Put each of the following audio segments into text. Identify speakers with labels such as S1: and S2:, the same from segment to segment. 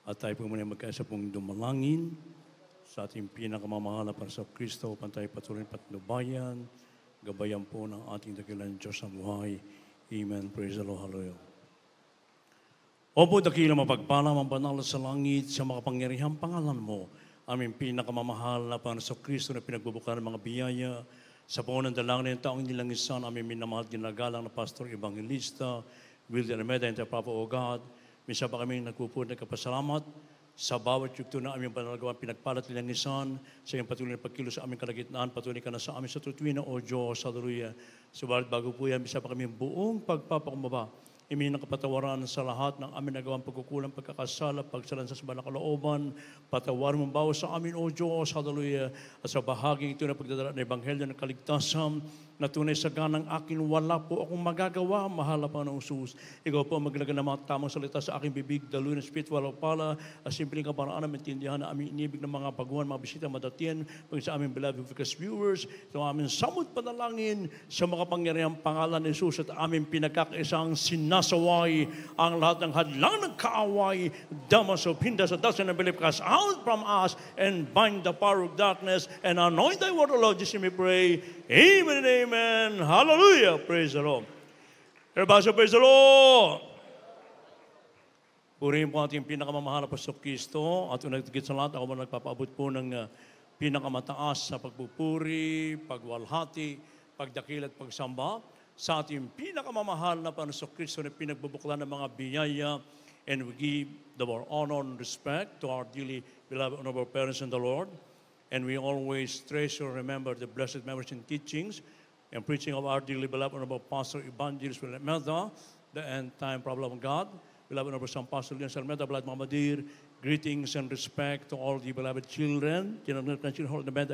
S1: At tayo po muna magkaisa pong dumalangin sa ating pinakamamahal na para sa Kristo upang tayo patuloy patnubayan, gabayan po ng ating dakilang Diyos sa buhay. Amen. Praise the Lord. Hallelujah. Opo, dakilang mapagpala, mabanal sa langit, sa makapangyarihang pangalan mo, aming pinakamamahal na para sa Kristo na pinagbubukan ng mga biyaya, sa pangunang dalangin ng taong nilangisan, aming minamahal ginagalang na Pastor Evangelista, William Almeida, and the Papa O God, minsan pa kami nagpupunta kapasalamat sa bawat yugto na aming panalagawan pinagpalat nilangisan, sa iyong patuloy na pagkilos sa aming kalagitnaan, patuloy ka na sa amin sa tutuwin na O Diyos, hallelujah. Subalit bago po yan, minsan pa kami buong pagpapakumbaba, imin ng kapatawaran sa lahat ng amin nagawang pagkukulang, pagkakasala, pagsalansa sa banal na kalooban, patawaran mong bawas sa amin, O Diyos, hallelujah. At sa bahaging ito na pagdadala ng Ebanghelyo ng kaligtasan, na tunay sa ganang akin, wala po akong magagawa, mahal na Panginoong Jesus. Ikaw po ang maglaga ng mga tamang salita sa aking bibig, daluyan ng spiritual pala, at simpleng kaparaan na maintindihan na aming inibig ng mga baguhan, mga bisita, madatian, pag sa aming beloved Vicas viewers, ito ang aming samot panalangin sa makapangyarihang pangalan ni Jesus at aming pinagkakaisang sinasaway ang lahat ng hadlang ng kaaway, damas of hindas at dasan ng belief, cast out from us and bind the power of darkness and anoint thy word, O Lord. Jesus, we pray. Amen and amen. Hallelujah. Praise the Lord. Everybody, praise the Lord. Purihin po ating pinakamamahal na Pastor Kristo. At unagtigit sa lahat, ako man nagpapaabot po ng pinakamataas sa pagpupuri, pagwalhati, pagdakil at pagsamba sa ating pinakamamahal na Pastor Kristo na pinagbubuklan ng mga biyaya. And we give the more honor and respect to our dearly beloved honorable parents in the Lord. And we always treasure, remember the blessed memories and teachings and preaching of our dearly beloved honorable Pastor Evangelist William Almeida, the end time problem of God. Beloved honorable San Pastor Leon Almeida, beloved Mamadir, greetings and respect to all the beloved children, children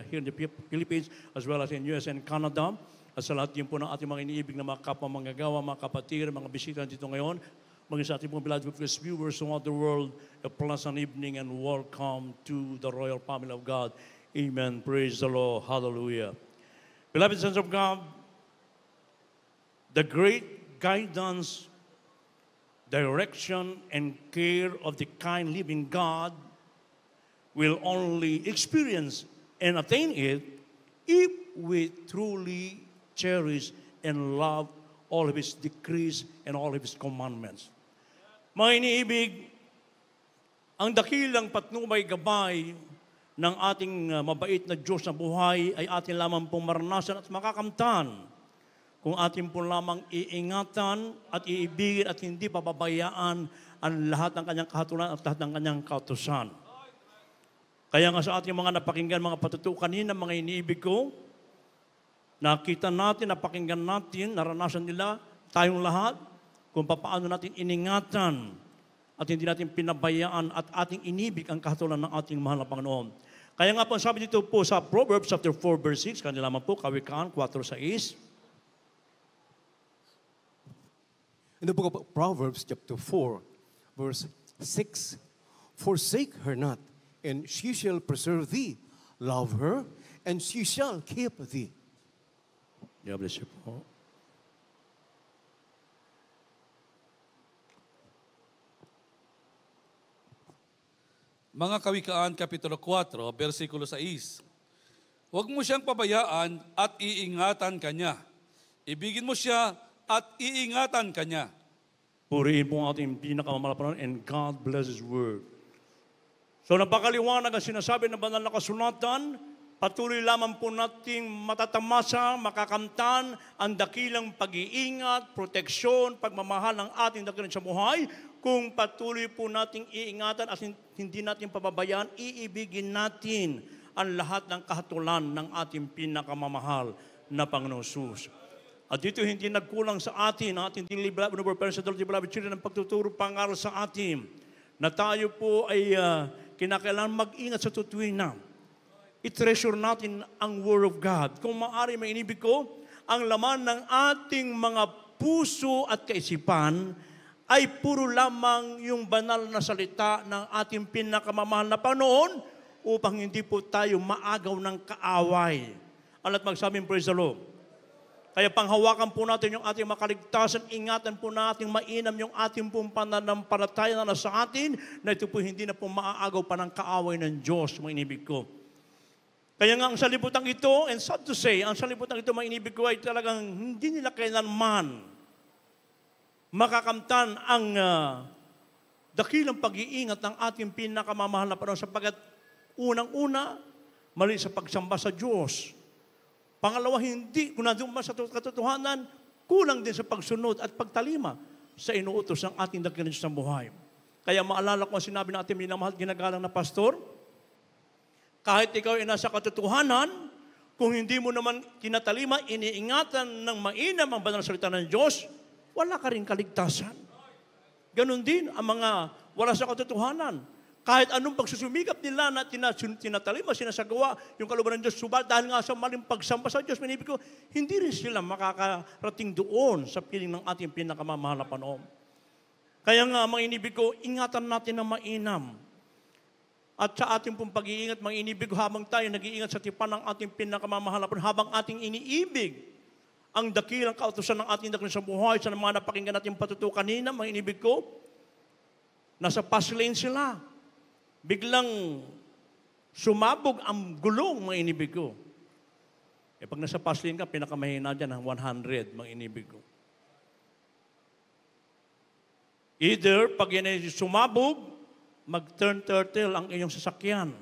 S1: here in the Philippines, as well as in US and Canada. At sa lahat din po ng ating mga iniibig na mga kapwa manggagawa, mga kapatid, mga bisita dito ngayon, mga sa ating mga beloved viewers throughout the world, a pleasant evening and welcome to the royal family of God. Amen. Praise the Lord. Hallelujah. Beloved sons of God, the great guidance, direction, and care of the kind living God will only experience and attain it if we truly cherish and love all of His decrees and all of His commandments. Mga iniibig, ang dakilang patnubay gabay ng ating mabait na Diyos na buhay ay atin lamang pong maranasan at makakamtan kung atin po lamang iingatan at iibigin at hindi pababayaan ang lahat ng kanyang kahatulan at lahat ng kanyang kautusan. Kaya nga sa ating mga napakinggan, mga patutuo kanina, mga iniibig ko, nakita natin, napakinggan natin, naranasan nila, tayong lahat, kung paano natin iningatan at hindi natin pinabayaan at ating inibig ang kahatulan ng ating mahal na Panginoon. Kaya nga po, sabi dito po sa Proverbs chapter 4, verse 6, kanila naman po, Kawikaan 4:6.
S2: In the book of Proverbs chapter 4, verse 6, forsake her not, and she shall preserve thee. Love her, and she shall keep thee.
S1: God bless you po.
S3: Mga Kawikaan, Kapitulo 4, versikulo 6. Huwag mo siyang pabayaan at iingatan kanya. Ibigin mo siya at iingatan kanya.
S1: Purihin po ang ating pinakamamalapanan and God bless His word. So napakaliwanag ang sinasabi ng banal na kasulatan, patuloy lamang po nating matatamasa, makakamtan ang dakilang pag-iingat, proteksyon, pagmamahal ng ating dakilang sa buhay, kung patuloy po nating iingatan at hindi natin pababayaan, iibigin natin ang lahat ng kahatulan ng ating pinakamamahal na Panginoon Jesus. At dito hindi nagkulang sa atin, ang ating beloved children, ng pagtuturo pangaral sa atin, na tayo po ay kinakailangan mag-ingat sa tutuwina. I-treasure natin ang Word of God. Kung maaari, may inibig ko, ang laman ng ating mga puso at kaisipan ay puro lamang yung banal na salita ng ating pinakamamahal na Panginoon upang hindi po tayo maagaw ng kaaway. At magsabing praise the Lord. Kaya panghawakan po natin yung ating makaligtasan, ingatan po natin mainam yung ating pong pananampalataya na nasa atin, na ito po hindi na po maaagaw pa ng kaaway ng Diyos, mga inibig ko. Kaya nga ang salibutang ito, and sad to say, ang salibutang ito, mga inibig ko, ay talagang hindi nila kailanman makakamtan ang dakilang pag-iingat ng ating pinakamamahal na Panginoon, sapagkat unang-una, mali sa pagsamba sa Diyos. Pangalawa, hindi, kung nandun man sa katotohanan, kulang din sa pagsunod at pagtalima sa inuutos ng ating dakilang Diyos sa buhay. Kaya maalala ko ang sinabi natin, minamahal ginagalang na pastor, kahit ikaw ay nasa katotohanan, kung hindi mo naman kinatalima, iniingatan ng mainam ang banal na salita ng Diyos, wala ka rin kaligtasan. Ganon din ang mga wala sa katotohanan. Kahit anong pagsusumikap nila na tinatalima, sinasagawa yung kalooban ng Diyos, subalit dahil nga sa maling pagsamba sa Diyos, minibig ko, hindi rin sila makakarating doon sa piling ng ating pinakamamahal na Panginoon. Kaya nga, mga inibig ko, ingatan natin na mainam. At sa ating pong pag-iingat, mga inibig, habang tayo nag-iingat sa tipan ng ating pinakamamahal na Panginoon, habang ating iniibig ang dakilang kautusan ng ating dakilang sa buhay, sa mga napakinggan natin patuto kanina, mga inibig ko, nasa pass lane sila. Biglang sumabog ang gulong, mga inibig ko. Pag nasa pass lane ka, pinakamahina dyan, 100, mga inibig ko. Either, pag yan ay sumabog, mag-turn turtle ang iyong sasakyan.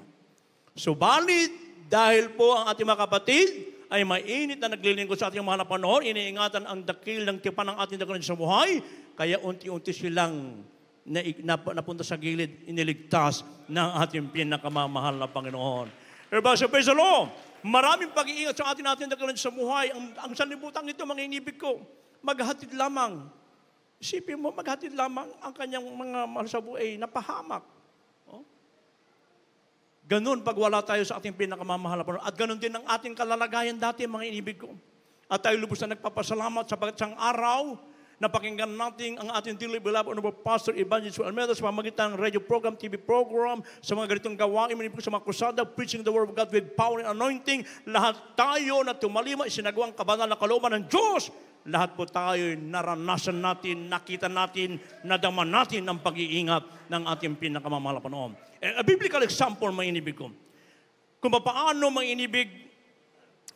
S1: Subalit, dahil po ang ating mga kapatid ay mainit na naglilingkod sa ating mahal na Panginoon, iniingatan ang dakilang tipan ng ating dakilang sa buhay, kaya unti-unti silang napunta sa gilid, iniligtas ng ating pinakamamahal na Panginoon. Everybody, praise the Lord. Maraming pag-iingat sa ating dakilang sa buhay. Ang sanlibutan ito, mga inibig ko, maghatid lamang. Isipin mo, maghatid lamang ang kanyang mga mahal sa buhay, napahamak. Oh? Ganun pag wala tayo sa ating pinakamamahal na Panginoon. At ganun din ang ating kalalagayan dati, mga inibig ko. At tayo lubos na nagpapasalamat sa isang araw, napakinggan natin ang ating dearly beloved Honorable Pastor Evangelist Almeida sa pamamagitan ng radio program, TV program, sa mga ganitong gawain, sa mga krusada, preaching the word of God with power and anointing. Lahat tayo na tumalima, isinagawa ang kabanal na kalooban ng Diyos. Lahat po tayo naranasan natin, nakita natin, nadama natin ang pag-iingat ng ating pinakamamahal na Panginoon. A biblical example, mga inibig ko. Kung paano, mga inibig,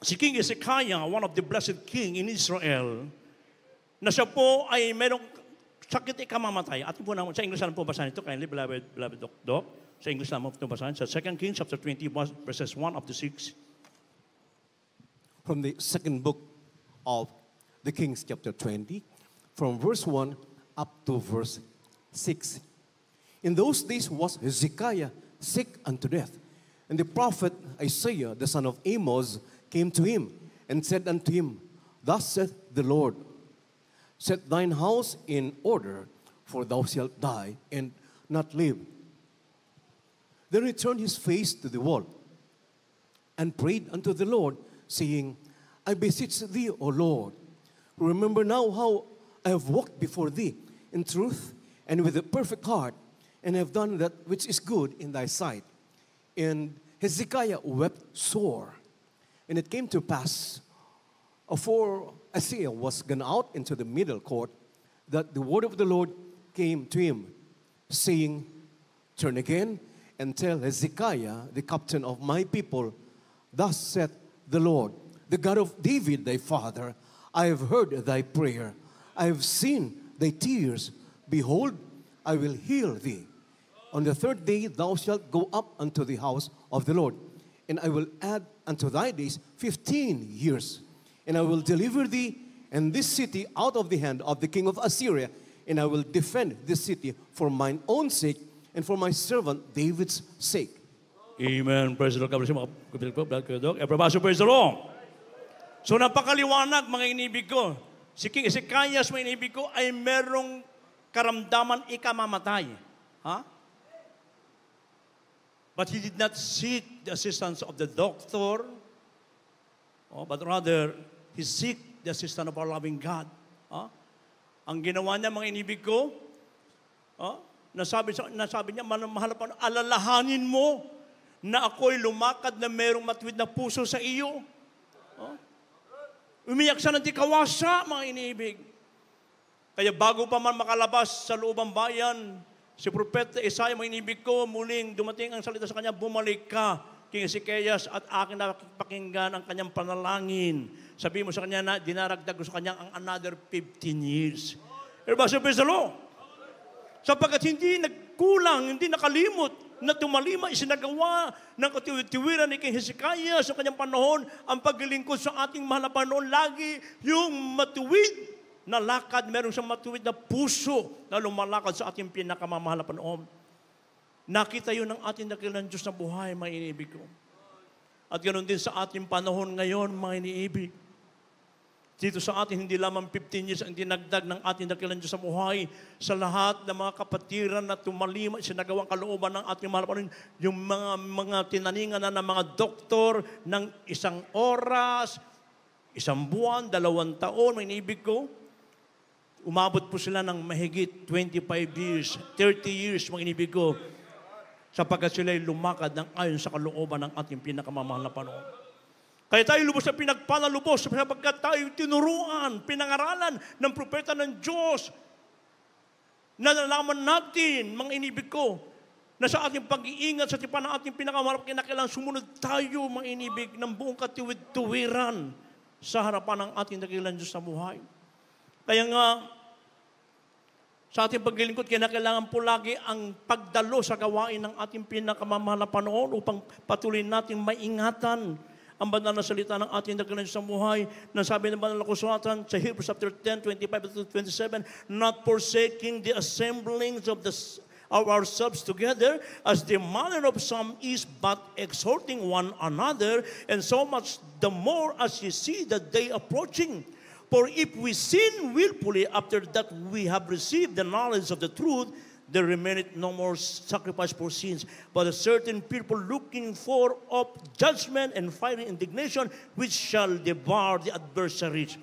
S1: si King Hezekiah, one of the blessed king in Israel, na siya po ay merong sakit ikamamatay. At po naman, sa English naman po basahin ito, kindly, beloved Doc. Sa English naman po basahin. Sa 2 Kings chapter 20, verses 1 up to 6.
S2: From the second book of the Kings, chapter 20, from verse 1 up to verse 6. In those days was Hezekiah sick unto death. And the prophet Isaiah, the son of Amos, came to him and said unto him, Thus saith the Lord, Set thine house in order, for thou shalt die and not live. Then he turned his face to the wall and prayed unto the Lord, saying, I beseech thee, O Lord, remember now how I have walked before thee in truth and with a perfect heart, and have done that which is good in thy sight. And Hezekiah wept sore. And it came to pass, afore Isaiah was gone out into the middle court, that the word of the Lord came to him, saying, Turn again and tell Hezekiah, the captain of my people, Thus saith the Lord, the God of David thy father, I have heard thy prayer, I have seen thy tears, behold, I will heal thee. On the third day thou shalt go up unto the house of the Lord, and I will add unto thy days 15 years. And I will deliver thee and this city out of the hand of the king of Assyria, and I will defend this city for mine own sake and for my servant David's sake.
S1: Amen. Praise the Lord. God bless you, mga kapatid ko, brother Doc. Everybody, praise the Lord. So napakaliwanag, mga inibig ko. Si King Hezekiah, mga inibig ko, ay merong karamdaman ikamamatay. Ha? But he did not seek the assistance of the doctor, but rather, he seek the assistance of our loving God. Ang ginawa niya, mga inibig ko, nasabi niya, mahal pa, alalahanin mo na ako'y lumakad na merong matuwid na puso sa iyo. Umiyak siya ng di kawasa, mga iniibig. Kaya bago pa man makalabas sa loobang bayan, si Propeta Isaiah, mga iniibig ko, muling dumating ang salita sa kanya, bumalik ka, King Hezekias, at akin na pakinggan ang kanyang panalangin. Sabi mo sa kanya na dinaragdag ko sa kanya ang another 15 years. Everybody say, praise the Lord. Sapagkat hindi nagkulang, hindi nakalimot, na tumalima, isinagawa ng katiwid-tiwiran ni King Hezekiah sa kanyang panahon, ang paglilingkod sa ating mahal na Panginoon, lagi yung matuwid na lakad, meron siyang matuwid na puso na lumalakad sa ating pinakamamahal na Panginoon. Nakita yun ng ating dakilang Diyos na buhay, mga iniibig ko. At ganoon din sa ating panahon ngayon, mga iniibig. Dito sa atin, hindi lamang 15 years ang dinagdag ng ating dakilang Diyos sa buhay. Sa lahat ng mga kapatiran na tumalima, sinagawang kalooban ng ating mahal na Panginoon, yung mga tinaningan na ng mga doktor ng 1 oras, 1 buwan, 2 taon, may iniibig ko, umabot po sila ng mahigit 25 years, 30 years, mga iniibig ko, sapagkat sila'y lumakad ng ayon sa kalooban ng ating pinakamamahal na Panginoon. Kaya tayo lubos na pinagpanalubos sapagkat tayo tinuruan, pinangaralan ng propeta ng Diyos. Nalalaman natin, mga inibig ko, na sa ating pag-iingat, sa tipan ng ating pinakamarap, kinakailangan sumunod tayo, mga inibig, ng buong katiwid-tuwiran sa harapan ng ating dakilang Diyos sa buhay. Kaya nga, sa ating paglilingkod, kinakailangan po lagi ang pagdalo sa gawain ng ating pinakamamahal na Panginoon upang patuloy natin maingatan ang banal na salita ng ating dakilang Diyos sa buhay, na sabi ng banal na kasulatan sa Hebrews chapter 10, 25-27, not forsaking the assemblings of ourselves together, as the manner of some is, but exhorting one another, and so much the more as you see the day approaching. For if we sin willfully after that we have received the knowledge of the truth, there remaineth no more sacrifice for sins, but a certain people looking for of judgment and fiery indignation, which shall devour the adversaries.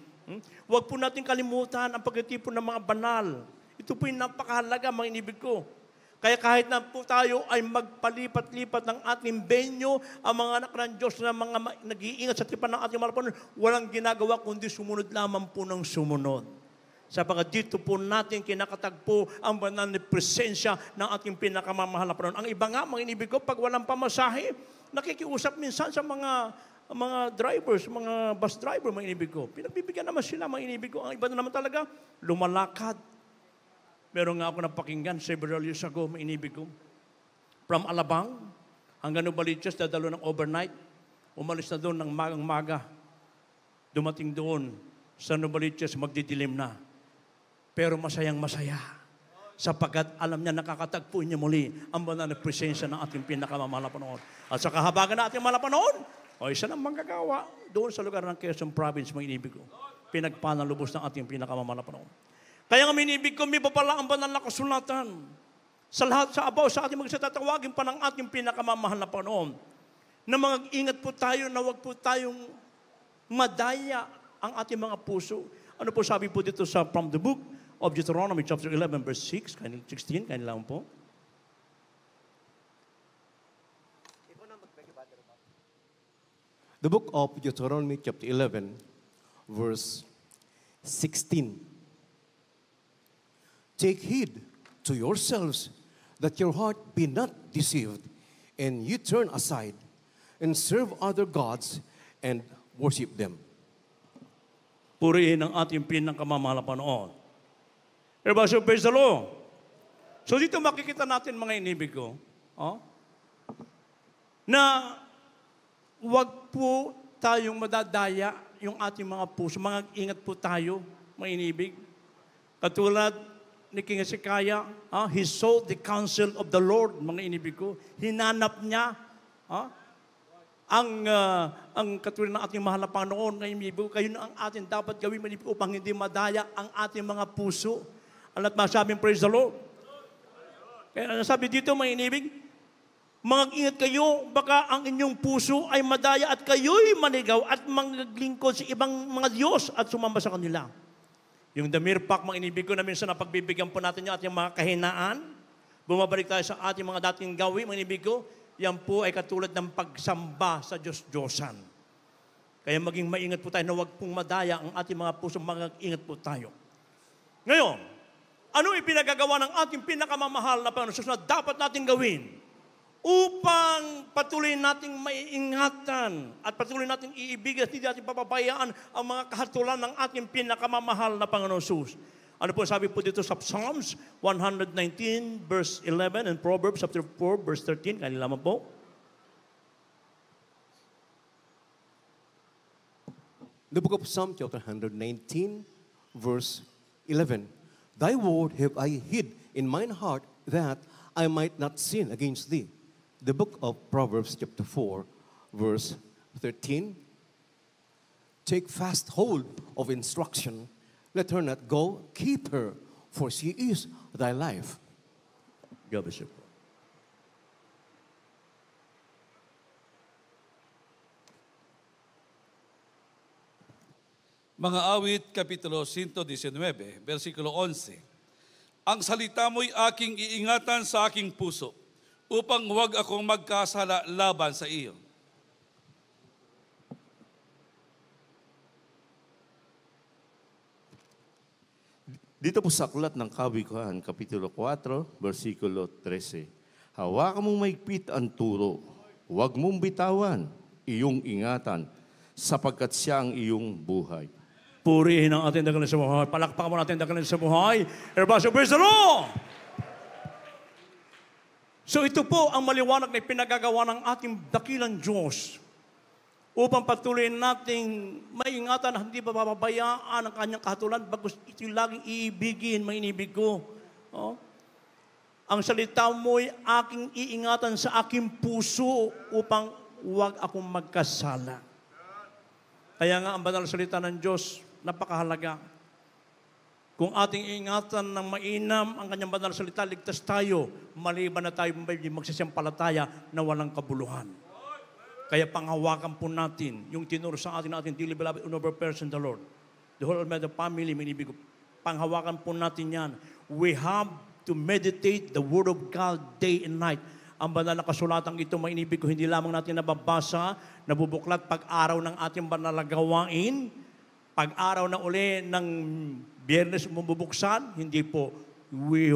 S1: Huwag po natin kalimutan ang pagtitipon ng mga banal. Ito po yung napakahalaga, mga inibig ko. Kaya kahit na po tayo ay magpalipat-lipat ng ating venue, ang mga anak ng Diyos na mga nag-iingat sa tipan ng ating malapanon, walang ginagawa kundi sumunod lamang po ng sumunod. Sapagkat dito po natin kinakatagpo ang banal na presensya ng ating pinakamamahal na Panginoon. Ang iba nga, mga inibig ko, pag walang pamasahe, nakikiusap minsan sa mga drivers, mga bus driver, mga inibig ko. Pinagbibigyan naman sila, mga inibig ko. Ang iba na naman talaga, lumalakad. Meron nga ako napakinggan several years ago, mga inibig ko. From Alabang hanggang Novaliches, dadalo ng overnight. Umalis na doon ng magang-maga. Dumating doon sa Novaliches, magdidilim na. Pero masayang-masaya. Sapagkat alam niya, nakakatagpo niya muli ang banal na presensya ng ating pinakamamahal na Panginoon. At sa kahabagan ng ating mahal na Panginoon, o isa ng manggagawa doon sa lugar ng Quezon Province, mga inibig ko. Pinagpanalubos ng ating pinakamamahal na Panginoon. Kaya nga minibig ko, may pa pala ang banal na kasulatan. Sa lahat, sa abaw, sa ating magsatatawagin pa ng ating pinakamamahal na Panginoon. Na mag-ingat po tayo na wag po tayong madaya ang ating mga puso. Ano po sabi po dito sa from the book of Deuteronomy chapter 11 verse 6, 16, kanilang po.
S2: The book of Deuteronomy chapter 11 verse 16. Take heed to yourselves that your heart be not deceived, and you turn aside and serve other gods and worship them.
S1: Purihin ang ating pinakamamahal na Panginoon. Everybody say, praise the Lord. So dito makikita natin, mga inibig ko, na wag po tayong madadaya yung ating mga puso. Mga ingat po tayo, mga inibig. Katulad ni King Hezekiah, he sought the counsel of the Lord, mga inibig ko. Hinanap niya, ang katulad ng ating mahal na Panginoon, ngayon, kayo na ang ating dapat gawin upang hindi madaya ang ating mga puso. At masabing, praise the Lord. Kaya nasabi dito, mga inibig, mag-ingat kayo, baka ang inyong puso ay madaya at kayo'y manigaw at maglingkod sa ibang mga Diyos at sumamba sa kanila. Yung damirpak, mga inibig ko, na minsan napagbibigyan po natin yung ating mga kahinaan, bumabalik tayo sa ating mga dating gawin, mga inibig ko, yan po ay katulad ng pagsamba sa Diyos-Diyosan. Kaya maging maingat po tayo na huwag pong madaya ang ating mga puso, mag-ingat po tayo. Ngayon, ano ipinagagawa ng ating pinakamamahal na Panginoon na dapat natin gawin upang patuloy nating maiingatan at patuloy nating iibigay at hindi natin papabayaan ang mga kahatulan ng ating pinakamamahal na Panginoon Jesus? Ano po sabi po dito sa Psalms 119 verse 11 and Proverbs chapter 4 verse 13? Kanila naman po.
S2: The book of Psalm chapter 119 verse 11. Thy word have I hid in mine heart that I might not sin against thee. The book of Proverbs chapter 4 verse 13. Take fast hold of instruction. Let her not go. Keep her, for she is thy life.
S1: God bless you po.
S3: Mga awit, Kapitulo 119, versikulo 11. Ang salita mo'y aking iingatan sa aking puso, upang huwag akong magkasala laban sa iyo.
S4: Dito po sa aklat ng Kawikaan, Kapitulo 4, versikulo 13. Hawakan mong maigpit ang turo, huwag mong bitawan, iyong ingatan, sapagkat siya ang iyong buhay.
S1: Purihin ang ating dakilang sa buhay. Palakpakan mo natin ang dakilang sa buhay. Everybody, praise the Lord! So ito po ang maliwanag na pinagagawa ng ating dakilang Diyos upang patuloy nating maingatan na hindi pababayaan ang kanyang kahatulan bagkus ito'y laging iibigin, mainibig ko. Oh? Ang salita mo'y aking iingatan sa aking puso upang huwag akong magkasala. Kaya nga ang banal na salita ng Diyos, napakahalaga. Kung ating ingatan ng mainam ang kanyang banal na salita, ligtas tayo, maliban na tayo magsisampalataya na walang kabuluhan. Kaya panghawakan po natin yung tinuro sa atin dearly beloved, honorable person, the Lord. The whole of the family, minibig ko. Panghawakan po natin yan. We have to meditate the Word of God day and night. Ang banal na kasulatang ito, mainibig ko, hindi lamang natin nababasa, nabubuklat pag-araw ng ating banal na gawain, pag-araw na uli ng Biyernes mabubuksan, hindi po. We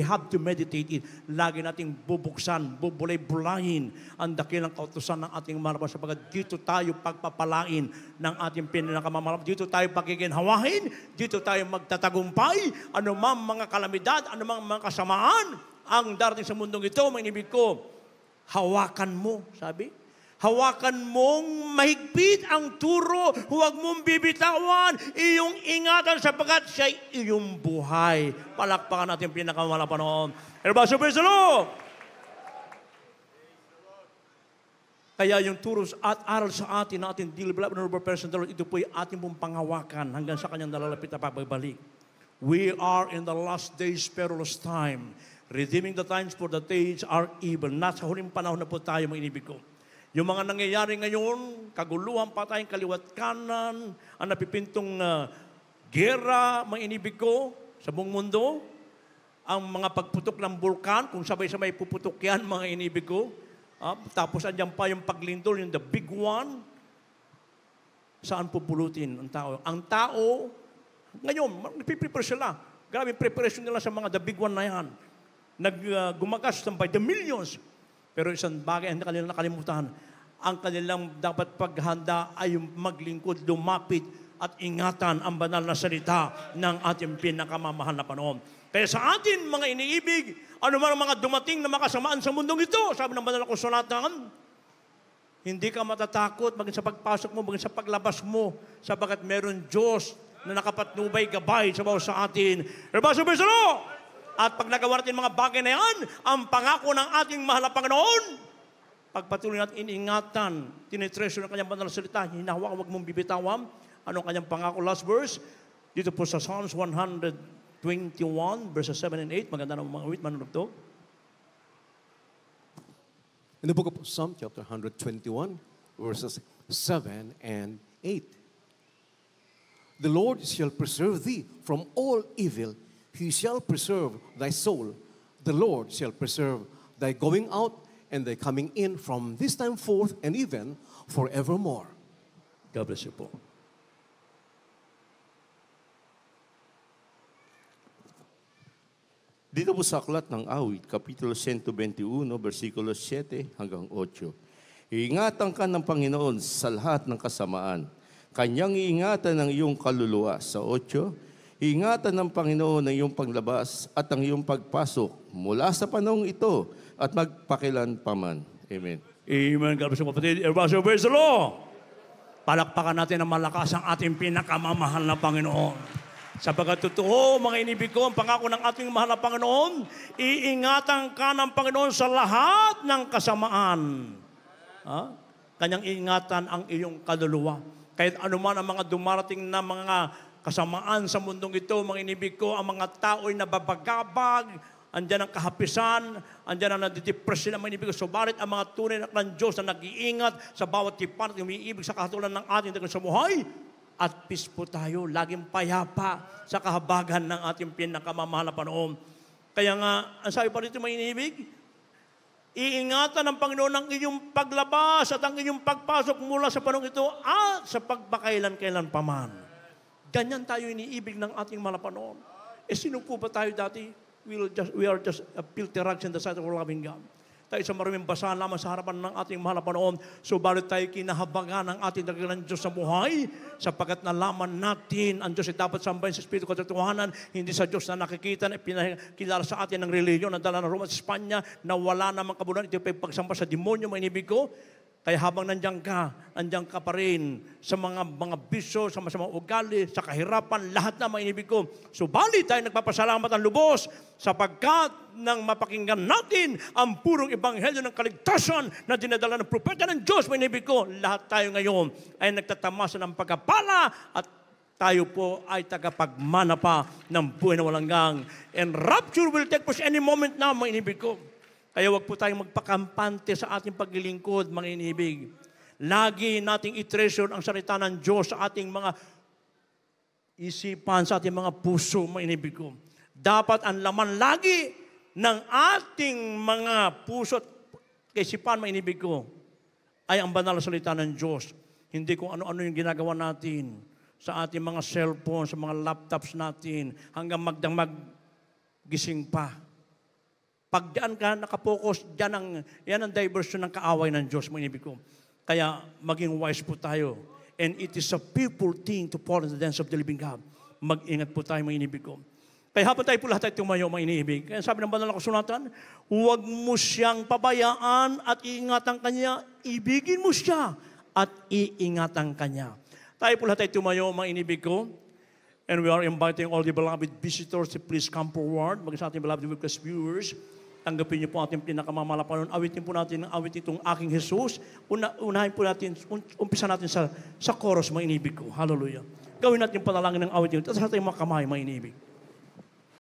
S1: have to meditate it. Lagi nating bubuksan, bubulay-bulayin ang dakilang kautusan ng ating marapas sapagat dito tayo pagpapalain ng ating pinakamamahal. Dito tayo pagiginhawahin, dito tayo magtatagumpay, anumang mga kalamidad, anumang mga kasamaan ang darating sa mundong ito, may inibig ko, hawakan mo, sabi. Hawakan mong mahigpit ang turo, huwag mong bibitawan, iyong ingatan sapagat siya iyong buhay. Palakpakan natin pinakamala panahon. Everybody, praise the Lord! Kaya yung turo at aral sa atin, dearly beloved honorable person, the Lord, ito po yung ating pong panghawakan hanggang sa kanyang nalalapit na pagbabalik. We are in the last days, perilous time. Redeeming the times for the days are evil. Nasa huling panahon na po tayo, mga inibig ko. Yung mga nangyayari ngayon, kaguluhan pa tayong kaliwat kanan, ang napipintong gera, mga inibig ko, sa buong mundo, ang mga pagputok ng bulkan, kung sabay-sabay puputok yan, mga inibig ko, tapos andyan pa yung paglindol, yung the big one, saan pupulutin ang tao? Ang tao, ngayon, nagpiprepare sila. Grabe preparation nila sa mga the big one na yan. Gumagas by the millions. Pero isang bagay ang kanilang nakalimutan, ang kanilang dapat paghanda ay maglingkod, lumapit at ingatan ang banal na salita ng ating pinakamamahal na panahon. Kaya sa atin, mga iniibig, ano man ang mga dumating na makasamaan sa mundong ito, sabi ng banal na kasulatan, hindi ka matatakot maging sa pagpasok mo, maging sa paglabas mo, sapagat meron Diyos na nakapatnubay, gabay sa bawat sa atin. Everybody, praise the Lord! At pag nagawa natin mga bagay na yan, ang pangako ng ating mahal na Panginoon, pagpatuloy natin iningatan, tinitreasure ng kanyang banal na salita, hinahawakan, huwag mong bibitawan. Ano ang kanyang pangako? Last verse, dito po sa Psalms 121, verses 7 and 8. Maganda ng mga wit, manunod to.
S2: In the book of Psalm chapter 121, verses 7 and 8. The Lord shall preserve thee from all evil. He shall preserve thy soul. The Lord shall preserve thy going out and thy coming in from this time forth and even forevermore.
S1: God bless you po.
S4: Dito po sa aklat ng awit, Kapitulo 121, versikulo 7 hanggang 8. Iingatan ka ng Panginoon sa lahat ng kasamaan. Kanyang iingatan ang iyong kaluluwa. Sa 8, iingatan ng Panginoon ang iyong paglabas at ang iyong pagpasok mula sa panahong ito at magpakilan paman. Amen.
S1: Amen. God bless you, kapatid. Everybody say, praise the Lord. Palakpakan natin ng malakas ang ating pinakamamahal na Panginoon. Sapagkat totoo, mga inibig ko, ang pangako ng ating mahal na Panginoon, iingatan ka ng Panginoon sa lahat ng kasamaan. Ha? Kanyang iingatan ang iyong kaluluwa. Kahit anuman ang mga dumarating na mga kasamaan sa mundong ito, mga inibig ko, ang mga tao'y nababagabag, andyan ang kahapisan, andyan ang nadidepression ang mga inibig ko. Subalit ang mga tunay na ng Diyos na nag-iingat sa bawat tipan at umiibig sa kahatulan ng ating dagang sa buhay, at peace po tayo, laging payapa sa kahabagan ng ating pinakamamahal na Panginoon. Kaya nga, ang sabi pa rito, mga inibig, iingatan ng Panginoon ang inyong paglabas at ang inyong pagpasok mula sa panahon ito at sa pagpakailan-kailan paman. Ganyan tayo iniibig ng ating mahal na Panginoon. Sino po ba tayo dati? We are just a filthy rags in the sight of our loving God. Tayo sa maraming basahan lamang sa harapan ng ating mahal na Panginoon. Subalit tayo kinahabagan ng ating dakilang Diyos sa buhay, sapagkat nalaman natin ang Diyos ay dapat sambahin sa Espiritu katotohanan, hindi sa Diyos na nakikita na pinakilala sa atin ng reliyon na dala ng Roma sa Espanya na wala namang kabuluhan. Ito ay pagsamba sa demonyo, mga inibig ko. Kaya habang nandiyan ka pa rin sa mga bisyo, sa mga ugali, sa kahirapan, lahat na mga inibig ko. Subalit tayo nagpapasalamat ang lubos sapagkat nang mapakinggan natin ang purong ebanghelyo ng kaligtasan na dinadala ng propeta ng Diyos, mga inibig ko, lahat tayo ngayon ay nagtatamasa ng pagkapala at tayo po ay tagapagmana pa ng buhay na walang hanggan. And rapture will take place any moment now, mga inibig ko. Kaya wag po tayong magpakampante sa ating paglilingkod, mga inibig. Lagi nating i-treasure ang salita ng Diyos sa ating mga isipan, sa ating mga puso, mga inibig ko. Dapat ang laman lagi ng ating mga puso at kaisipan, mga inibig ko, ay ang banal na salita ng Diyos. Hindi kung ano-ano yung ginagawa natin sa ating mga cellphone, sa mga laptops natin, hanggang magdamag gising pa. Pag diyan ka nakapokus, yan ang diversion ng kaaway ng Diyos, mga inibig ko. Kaya maging wise po tayo. And it is a fearful thing to fall in the dance of the living God. Mag-ingat po tayo, mga inibig ko. Kaya habang tayo po lahat tayo tumayo, mga inibig. Kaya sabi ng banal na kasulatan, huwag mo siyang pabayaan at iingatan kanya. Ibigin mo siya at iingatan kanya. Tayo po lahat tayo tumayo, mga inibig ko. And we are inviting all the beloved visitors to please come forward. Maging sa ating beloved witness viewers, tanggapin niyo po ating pinakamamahal na Panginoon. Awitin po natin ang awit itong aking Jesus. Unahin po natin, umpisa natin sa chorus, mga inibig ko. Hallelujah. Gawin natin panalangin ng awit ito. Tapos natin mga kamay, mga inibig.